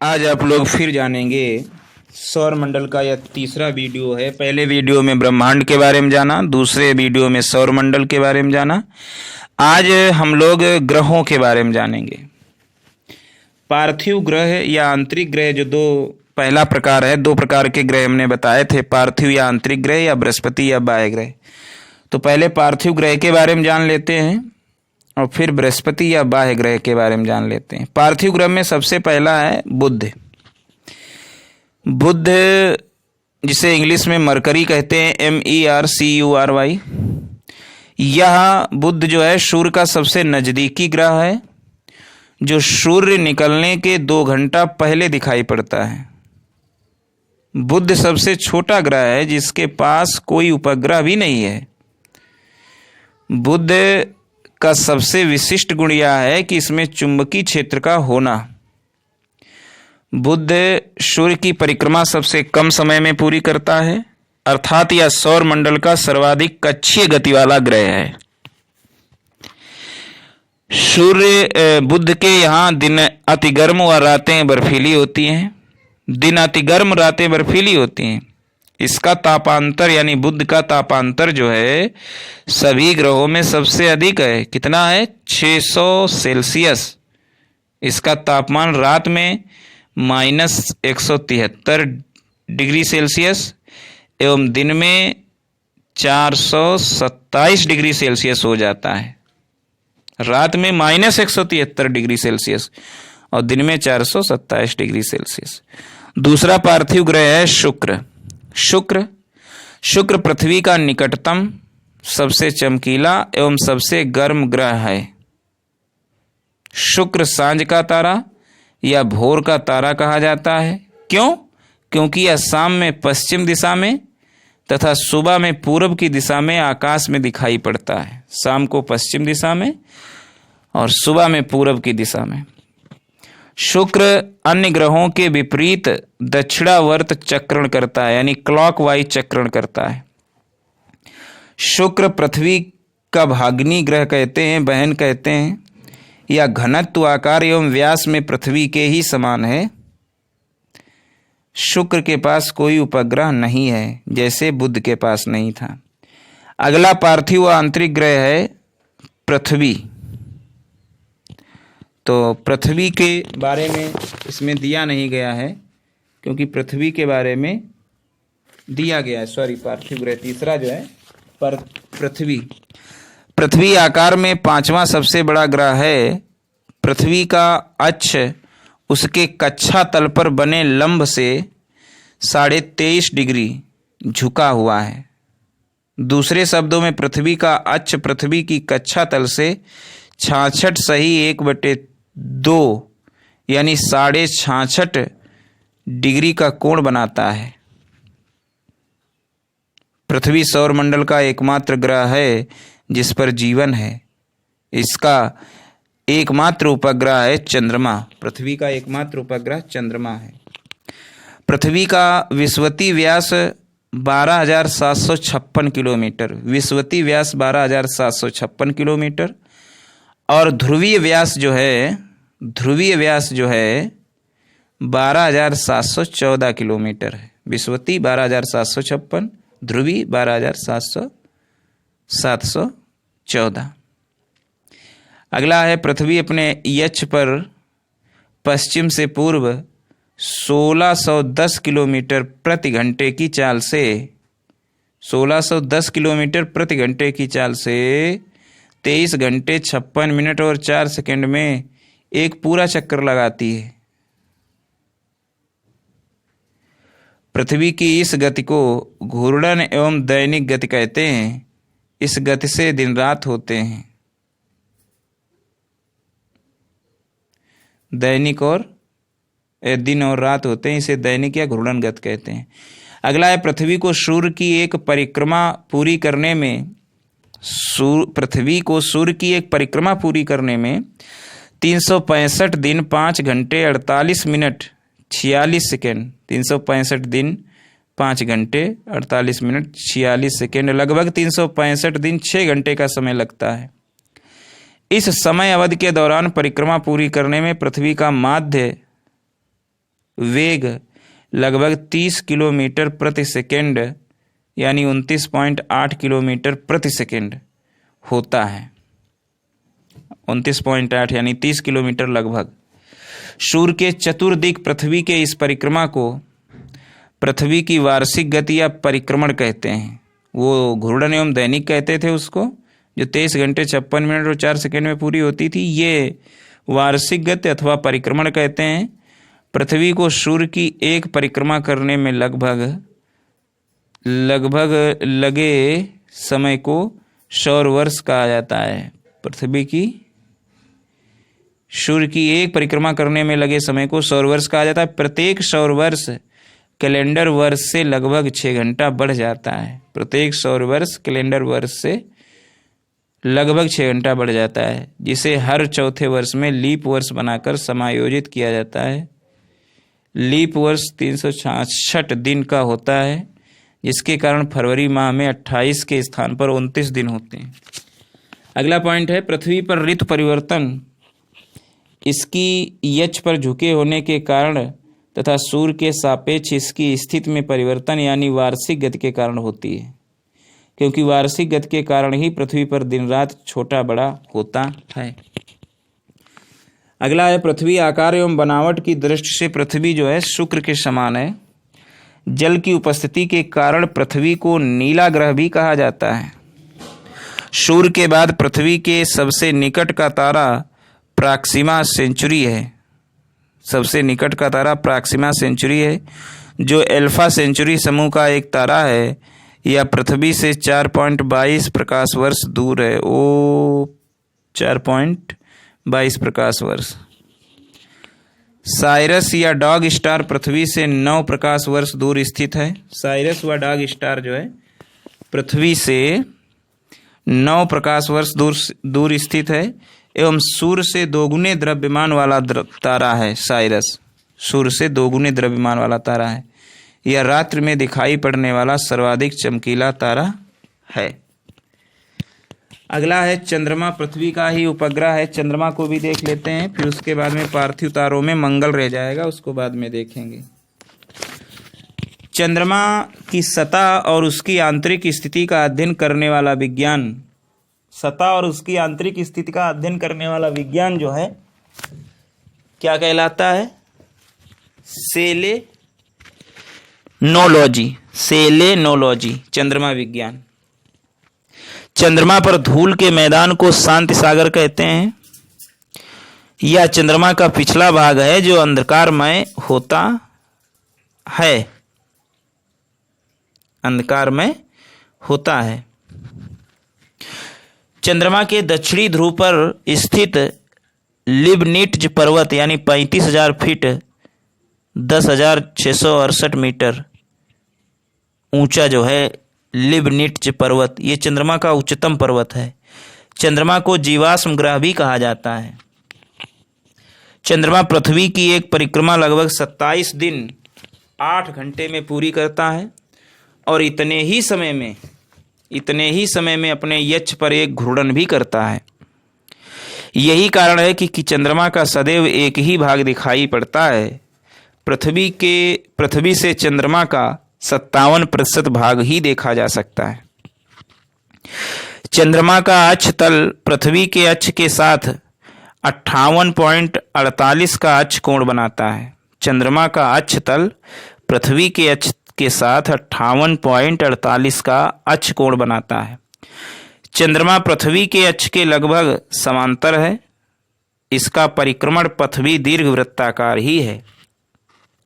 आज आप लोग फिर जानेंगे सौर मंडल का यह तीसरा वीडियो है। पहले वीडियो में ब्रह्मांड के बारे में जाना, दूसरे वीडियो में सौर मंडल के बारे में जाना। आज हम लोग ग्रहों के बारे में जानेंगे। पार्थिव ग्रह या आंतरिक ग्रह जो पहला प्रकार है, दो प्रकार के ग्रह हमने बताए थे, पार्थिव या आंतरिक ग्रह या बृहस्पति या बाह्य ग्रह। तो पहले पार्थिव ग्रह के बारे में जान लेते हैं और फिर बृहस्पति या बाह्य ग्रह के बारे में जान लेते हैं। पार्थिव ग्रह में सबसे पहला है बुध। बुध जिसे इंग्लिश में मरकरी कहते हैं, MERCURY। यह बुध जो है सूर्य का सबसे नज़दीकी ग्रह है, जो सूर्य निकलने के 2 घंटा पहले दिखाई पड़ता है। बुध सबसे छोटा ग्रह है जिसके पास कोई उपग्रह भी नहीं है। बुध का सबसे विशिष्ट गुण यह है कि इसमें चुंबकीय क्षेत्र का होना। बुध सूर्य की परिक्रमा सबसे कम समय में पूरी करता है, अर्थात यह सौर मंडल का सर्वाधिक कक्षीय गति वाला ग्रह है। सूर्य बुध के यहाँ दिन अति गर्म व रातें बर्फीली होती हैं। दिन अति गर्म, रातें बर्फीली होती हैं। इसका तापांतर यानी बुध का तापांतर जो है सभी ग्रहों में सबसे अधिक है। कितना है? 600 सेल्सियस। इसका तापमान रात में -173 डिग्री सेल्सियस एवं दिन में 427 डिग्री सेल्सियस हो जाता है। रात में -173 डिग्री सेल्सियस और दिन में 427 डिग्री सेल्सियस। दूसरा पार्थिव ग्रह है शुक्र। शुक्र पृथ्वी का निकटतम, सबसे चमकीला एवं सबसे गर्म ग्रह है। शुक्र सांझ का तारा या भोर का तारा कहा जाता है। क्यों? क्योंकि यह शाम में पश्चिम दिशा में तथा सुबह में पूर्व की दिशा में आकाश में दिखाई पड़ता है। शाम को पश्चिम दिशा में और सुबह में पूर्व की दिशा में। शुक्र अन्य ग्रहों के विपरीत दक्षिणावर्त चक्रण करता है, यानी क्लॉकवाइज चक्रण करता है। शुक्र पृथ्वी का भाग्नी ग्रह कहते हैं, बहन कहते हैं। यह घनत्व, आकार एवं व्यास में पृथ्वी के ही समान है। शुक्र के पास कोई उपग्रह नहीं है, जैसे बुध के पास नहीं था। अगला पार्थिव व आंतरिक ग्रह है पृथ्वी। तो पृथ्वी के बारे में इसमें दिया नहीं गया है, क्योंकि पृथ्वी के बारे में दिया गया है। पार्थिव ग्रह तीसरा जो है पृथ्वी आकार में 5वां सबसे बड़ा ग्रह है। पृथ्वी का अक्ष उसके कक्षा तल पर बने लंब से 23.5 डिग्री झुका हुआ है। दूसरे शब्दों में पृथ्वी का अक्ष पृथ्वी की कक्षा तल से 66 सही 1/2 यानी 66.5 डिग्री का कोण बनाता है। पृथ्वी सौर मंडल का एकमात्र ग्रह है जिस पर जीवन है। इसका एकमात्र उपग्रह है चंद्रमा। पृथ्वी का एकमात्र उपग्रह चंद्रमा है। पृथ्वी का विषुवतीय व्यास 12,756 किलोमीटर। विषुवतीय व्यास 12,756 किलोमीटर और ध्रुवीय व्यास जो है 12,714 किलोमीटर है। विषुवतीय 12,756, ध्रुवीय 12,714। अगला है पृथ्वी अपने यक्ष पर पश्चिम से पूर्व 1610 किलोमीटर प्रति घंटे की चाल से 1610 किलोमीटर प्रति घंटे की चाल से 23 घंटे 56 मिनट और 4 सेकंड में एक पूरा चक्कर लगाती है। पृथ्वी की इस गति को घूर्णन एवं दैनिक गति कहते हैं। इस गति से दिन रात होते हैं। दैनिक और दिन और रात होते हैं, इसे दैनिक या घूर्णन गति कहते हैं। अगला है पृथ्वी को सूर्य की एक परिक्रमा पूरी करने में 365 दिन 5 घंटे 48 मिनट 46 सेकेंड 365 दिन 5 घंटे 48 मिनट 46 सेकेंड, लगभग 365 दिन 6 घंटे का समय लगता है। इस समय अवधि के दौरान परिक्रमा पूरी करने में पृथ्वी का माध्य वेग लगभग 30 किलोमीटर प्रति सेकेंड यानी 29.8 किलोमीटर प्रति सेकेंड होता है। 29.8 यानी 30 किलोमीटर लगभग। सूर्य के चतुर्दिक पृथ्वी के इस परिक्रमा को पृथ्वी की वार्षिक गति या परिक्रमण कहते हैं। वो घूर्णन एवं दैनिक कहते थे उसको, जो 23 घंटे 56 मिनट और 4 सेकेंड में पूरी होती थी। ये वार्षिक गति अथवा परिक्रमण कहते हैं। पृथ्वी को सूर्य की एक परिक्रमा करने में लगभग लगे समय को सौर वर्ष कहा जाता है। पृथ्वी की सूर्य की एक परिक्रमा करने में लगे समय को सौर वर्ष कहा जाता है। प्रत्येक सौर वर्ष कैलेंडर वर्ष से लगभग 6 घंटा बढ़ जाता है। प्रत्येक सौर वर्ष कैलेंडर वर्ष से लगभग 6 घंटा बढ़ जाता है, जिसे हर चौथे वर्ष में लीप वर्ष बनाकर समायोजित किया जाता है। लीप वर्ष 366 दिन का होता है, जिसके कारण फरवरी माह में 28 के स्थान पर 29 दिन होते हैं। अगला पॉइंट है पृथ्वी पर ऋतु परिवर्तन इसकी यक्ष पर झुके होने के कारण तथा सूर्य के सापेक्ष इसकी स्थिति में परिवर्तन यानी वार्षिक गति के कारण होती है, क्योंकि वार्षिक गति के कारण ही पृथ्वी पर दिन रात छोटा बड़ा होता है। अगला है पृथ्वी आकार एवं बनावट की दृष्टि से पृथ्वी जो है शुक्र के समान है। जल की उपस्थिति के कारण पृथ्वी को नीला ग्रह भी कहा जाता है। सूर्य के बाद पृथ्वी के सबसे निकट का तारा प्रॉक्सिमा सेंचुरी है। सबसे निकट का तारा प्रॉक्सिमा सेंचुरी है, जो अल्फा सेंचुरी समूह का एक तारा है। यह पृथ्वी से 4.22 प्रकाश वर्ष दूर है। 4.22 प्रकाश वर्ष। साइरस या डॉग स्टार पृथ्वी से 9 प्रकाश वर्ष दूर स्थित है। साइरस व डॉग स्टार जो है पृथ्वी से 9 प्रकाश वर्ष दूर स्थित है एवं सूर्य से 2 गुने द्रव्यमान वाला तारा है। साइरस सूर्य से 2 गुने द्रव्यमान वाला तारा है। यह रात्रि में दिखाई पड़ने वाला सर्वाधिक चमकीला तारा है। अगला है चंद्रमा, पृथ्वी का ही उपग्रह है। चंद्रमा को भी देख लेते हैं, फिर उसके बाद में पार्थिव तारों में मंगल रह जाएगा, उसको बाद में देखेंगे। चंद्रमा की सतह और उसकी आंतरिक स्थिति का अध्ययन करने वाला विज्ञान, सतह और उसकी आंतरिक स्थिति का अध्ययन करने वाला विज्ञान जो है क्या कहलाता है? सेलेनोलॉजी, चंद्रमा विज्ञान। चंद्रमा पर धूल के मैदान को शांति सागर कहते हैं। यह चंद्रमा का पिछला भाग है जो अंधकारमय होता है। अंधकारमय होता है। चंद्रमा के दक्षिणी ध्रुव पर स्थित लिबनिट्ज पर्वत यानी 35,000 फीट 10,668 मीटर ऊंचा जो है लिबनिट्ज पर्वत, ये चंद्रमा का उच्चतम पर्वत है। चंद्रमा को जीवाश्म ग्रह भी कहा जाता है। चंद्रमा पृथ्वी की एक परिक्रमा लगभग 27 दिन 8 घंटे में पूरी करता है और इतने ही समय में अपने यक्ष पर एक घूर्णन भी करता है। यही कारण है कि चंद्रमा का सदैव एक ही भाग दिखाई पड़ता है। पृथ्वी से चंद्रमा का 57% भाग ही देखा जा सकता है। चंद्रमा का अक्ष तल पृथ्वी के अक्ष के साथ 58.48 का अक्ष कोण बनाता है। चंद्रमा का अक्ष तल पृथ्वी के अक्ष के साथ 58.48 का अक्ष कोण बनाता है। चंद्रमा पृथ्वी के अक्ष के लगभग समांतर है। इसका परिक्रमण पथ भी दीर्घवृत्ताकार ही है।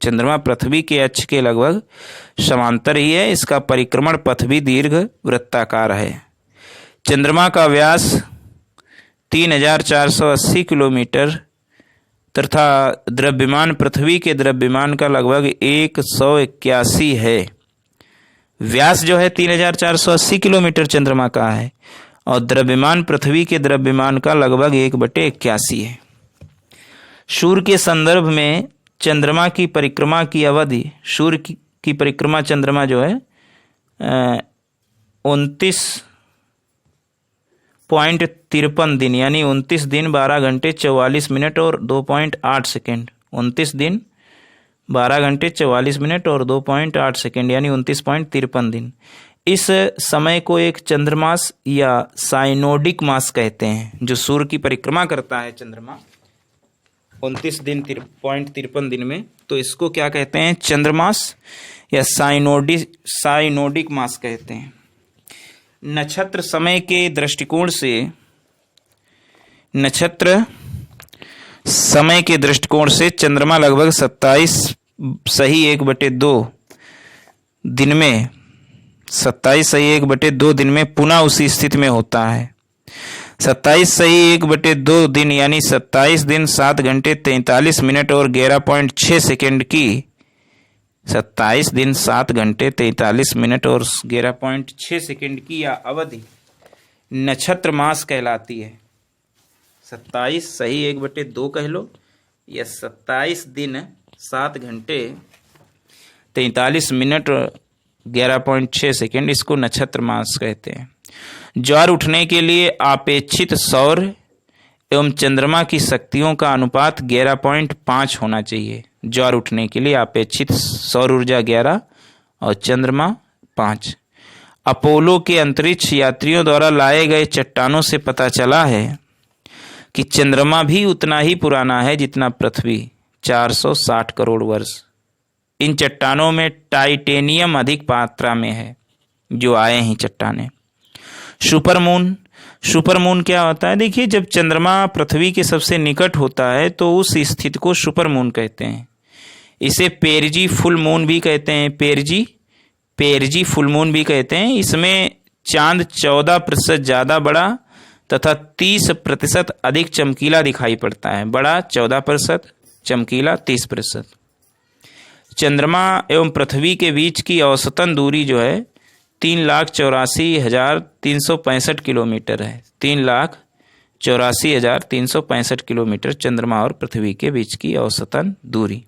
चंद्रमा पृथ्वी के अक्ष के लगभग समांतर ही है। इसका परिक्रमण पथ भी दीर्घवृत्ताकार है। चंद्रमा का व्यास 3,480 किलोमीटर तथा द्रव्यमान पृथ्वी के द्रव्यमान का लगभग 181 है। व्यास जो है 3,480 किलोमीटर चंद्रमा का है और द्रव्यमान पृथ्वी के द्रव्यमान का लगभग 1/81 है। सूर्य के संदर्भ में चंद्रमा की परिक्रमा की अवधि, सूर्य की परिक्रमा चंद्रमा जो है 29.53 दिन यानी 29 दिन 12 घंटे 44 मिनट और 2.8 सेकेंड। 29 दिन 12 घंटे 44 मिनट और 2.8 सेकेंड यानी 29.53 दिन। इस समय को एक चंद्रमास या साइनोडिक मास कहते हैं। जो सूर्य की परिक्रमा करता है चंद्रमा 29.53 दिन में, तो इसको क्या कहते हैं? चंद्रमास या साइनोडिक मास कहते हैं। नक्षत्र समय के दृष्टिकोण से चंद्रमा लगभग 27 सही 1/2 दिन में 27 सही 1/2 दिन में पुनः उसी स्थिति में होता है। 27 सही 1/2 दिन यानी 27 दिन 7 घंटे 43 मिनट और 11.6 सेकेंड की 27 दिन 7 घंटे 43 मिनट और 11.6 सेकेंड की यह अवधि नक्षत्र मास कहलाती है। 27 सही 1/2 कह लो या 27 दिन 7 घंटे 43 मिनट 11.6 सेकेंड, इसको नक्षत्र मास कहते हैं। ज्वार उठने के लिए अपेक्षित सौर एवं चंद्रमा की शक्तियों का अनुपात 11.5 होना चाहिए। ज्वार उठने के लिए अपेक्षित सौर ऊर्जा 11 और चंद्रमा 5। अपोलो के अंतरिक्ष यात्रियों द्वारा लाए गए चट्टानों से पता चला है कि चंद्रमा भी उतना ही पुराना है जितना पृथ्वी, 460 करोड़ वर्ष। इन चट्टानों में टाइटेनियम अधिक मात्रा में है जो आए हैं चट्टाने। सुपरमून क्या होता है? देखिए, जब चंद्रमा पृथ्वी के सबसे निकट होता है तो उस स्थिति को सुपरमून कहते हैं। इसे पेरजी फुल मून भी कहते हैं। पेरजी फुल मून भी कहते हैं। इसमें चांद 14% ज़्यादा बड़ा तथा 30% अधिक चमकीला दिखाई पड़ता है। बड़ा 14%, चमकीला 30%। चंद्रमा एवं पृथ्वी के बीच की औसतन दूरी जो है 3,84,365 किलोमीटर है। 3,84,365 किलोमीटर चंद्रमा और पृथ्वी के बीच की औसतन दूरी।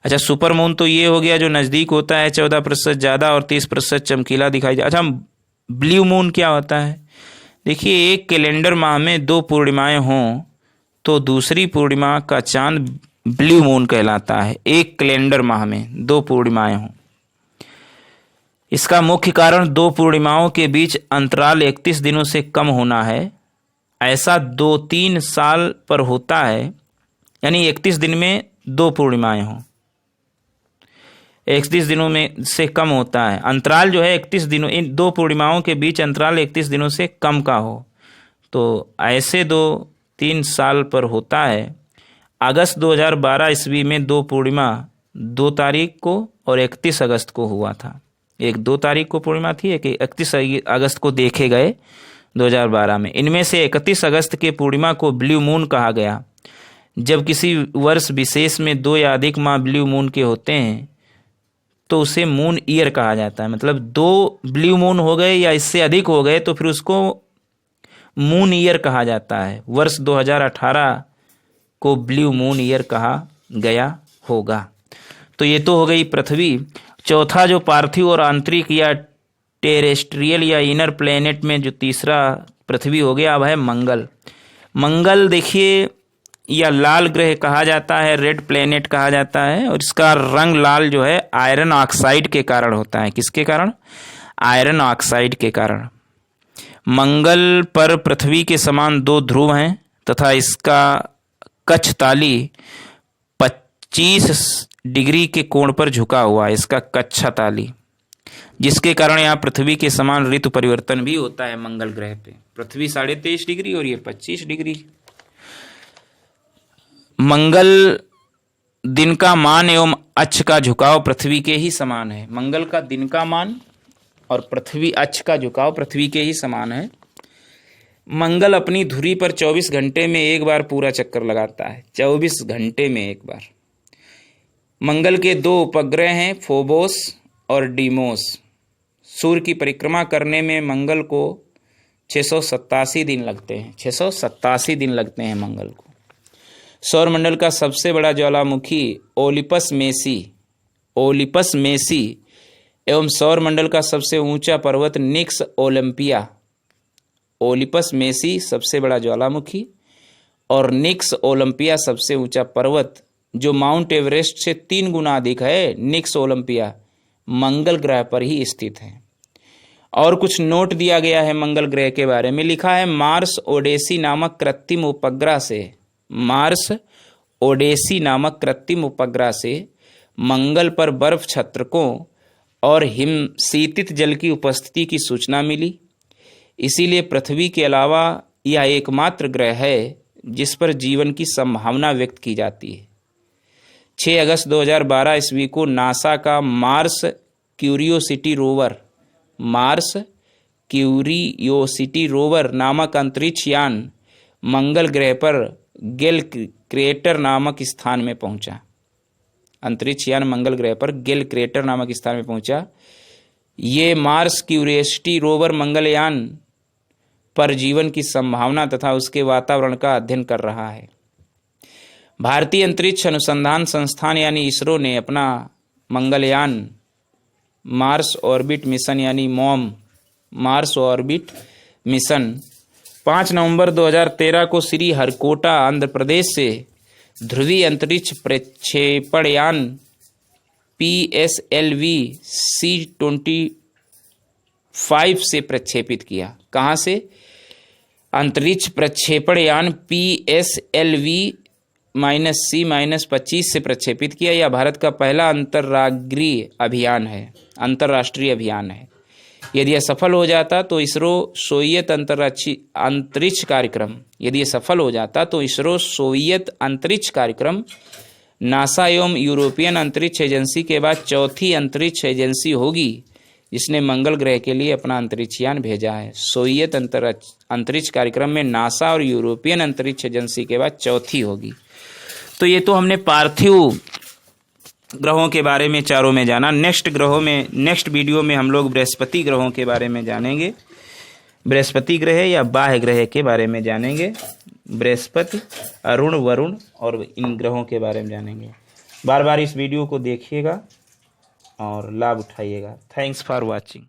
अच्छा, सुपरमून तो ये हो गया जो नज़दीक होता है, 14% ज़्यादा और 30% चमकीला दिखाई देता। अच्छा, ब्लू मून क्या होता है? देखिए, एक कैलेंडर माह में 2 पूर्णिमाएं हों तो दूसरी पूर्णिमा का चांद ब्लू मून कहलाता है। एक कैलेंडर माह में 2 पूर्णिमाएं हों। इसका मुख्य कारण 2 पूर्णिमाओं के बीच अंतराल 31 दिनों से कम होना है। ऐसा 2-3 साल पर होता है, यानी 31 दिन में 2 पूर्णिमाएं हों, 31 दिनों में से कम होता है। अंतराल जो है 31 दिनों, इन 2 पूर्णिमाओं के बीच अंतराल 31 दिनों से कम का हो, तो ऐसे 2-3 साल पर होता है। अगस्त 2012 ईस्वी में 2 पूर्णिमा 2 तारीख को और 31 अगस्त को हुआ था। एक 2 तारीख को पूर्णिमा थी, एक 31 अगस्त को देखे गए 2012 में। इनमें से 31 अगस्त के पूर्णिमा को ब्लू मून कहा गया। जब किसी वर्ष विशेष में 2 या अधिक माह ब्लू मून के होते हैं तो उसे मून ईयर कहा जाता है। मतलब 2 ब्लू मून हो गए या इससे अधिक हो गए तो फिर उसको मून ईयर कहा जाता है। वर्ष 2018 को ब्लू मून ईयर कहा गया होगा। तो ये तो हो गई पृथ्वी। चौथा जो पार्थिव और आंतरिक या टेरेस्ट्रियल या इनर प्लेनेट में जो तीसरा पृथ्वी हो गया, अब है मंगल। मंगल देखिए, या लाल ग्रह कहा जाता है, रेड प्लेनेट कहा जाता है, और इसका रंग लाल जो है आयरन ऑक्साइड के कारण होता है। किसके कारण? आयरन ऑक्साइड के कारण। मंगल पर पृथ्वी के समान 2 ध्रुव हैं तथा इसका कक्ष ताली 25 डिग्री के कोण पर झुका हुआ है, इसका कक्षा ताली, जिसके कारण यहाँ पृथ्वी के समान ऋतु परिवर्तन भी होता है। मंगल ग्रह पे पृथ्वी 23.5 डिग्री और ये 25 डिग्री। मंगल दिन का मान एवं अक्ष का झुकाव पृथ्वी के ही समान है। मंगल का दिन का मान और पृथ्वी अक्ष का झुकाव पृथ्वी के ही समान है। मंगल अपनी धुरी पर 24 घंटे में एक बार पूरा चक्कर लगाता है। 24 घंटे में एक बार। मंगल के 2 उपग्रह हैं, फोबोस और डीमोस। सूर्य की परिक्रमा करने में मंगल को 687 दिन लगते हैं। 687 दिन लगते हैं मंगल को। सौरमंडल का सबसे बड़ा ज्वालामुखी ओलिपस मेसी एवं सौरमंडल का सबसे ऊंचा पर्वत निक्स ओलंपिया। ओलिपस मेसी सबसे बड़ा ज्वालामुखी और निक्स ओलंपिया सबसे ऊंचा पर्वत जो माउंट एवरेस्ट से 3 गुना अधिक है, निक्स ओलंपिया, मंगल ग्रह पर ही स्थित है। और कुछ नोट दिया गया है मंगल ग्रह के बारे में। लिखा है मार्स ओडेसी नामक कृत्रिम उपग्रह से, मार्स ओडेसी नामक कृत्रिम उपग्रह से मंगल पर बर्फ छत्रकों और हिम शीतित जल की उपस्थिति की सूचना मिली। इसीलिए पृथ्वी के अलावा यह एकमात्र ग्रह है जिस पर जीवन की संभावना व्यक्त की जाती है। 6 अगस्त 2012 ईस्वी को नासा का मार्स क्यूरियोसिटी रोवर नामक अंतरिक्ष यान मंगल ग्रह पर गेल क्रेटर नामक स्थान में पहुंचा। अंतरिक्ष यान मंगल ग्रह पर गेल क्रेटर नामक स्थान में पहुंचा। ये मार्स क्यूरियोसिटी रोवर मंगलयान पर जीवन की संभावना तथा उसके वातावरण का अध्ययन कर रहा है। भारतीय अंतरिक्ष अनुसंधान संस्थान यानी इसरो ने अपना मंगलयान मार्स ऑर्बिट मिशन यानी मॉम मार्स ऑर्बिट मिशन 5 नवंबर 2013 को श्री हरिकोटा आंध्र प्रदेश से ध्रुवीय अंतरिक्ष प्रक्षेपण यान PSLV C-25 से प्रक्षेपित किया। कहाँ से? अंतरिक्ष प्रक्षेपण यान PSLV-C-25 से प्रक्षेपित किया। यह भारत का पहला अंतर्राष्ट्रीय अभियान है। यदि यह सफल हो जाता तो इसरो सोवियत अंतरिक्ष कार्यक्रम नासा एवं यूरोपियन अंतरिक्ष एजेंसी के बाद चौथी अंतरिक्ष एजेंसी होगी जिसने मंगल ग्रह के लिए अपना अंतरिक्ष यान भेजा है। सोवियत अंतरिक्ष कार्यक्रम में नासा और यूरोपियन अंतरिक्ष एजेंसी के बाद चौथी होगी। तो ये तो हमने पार्थिव ग्रहों के बारे में चारों में जाना। नेक्स्ट वीडियो में हम लोग बृहस्पति ग्रहों के बारे में जानेंगे। बृहस्पति ग्रह या बाह्य ग्रह के बारे में जानेंगे। बृहस्पति, अरुण, वरुण और इन ग्रहों के बारे में जानेंगे। बार बार इस वीडियो को देखिएगा और लाभ उठाइएगा। Thanks for watching.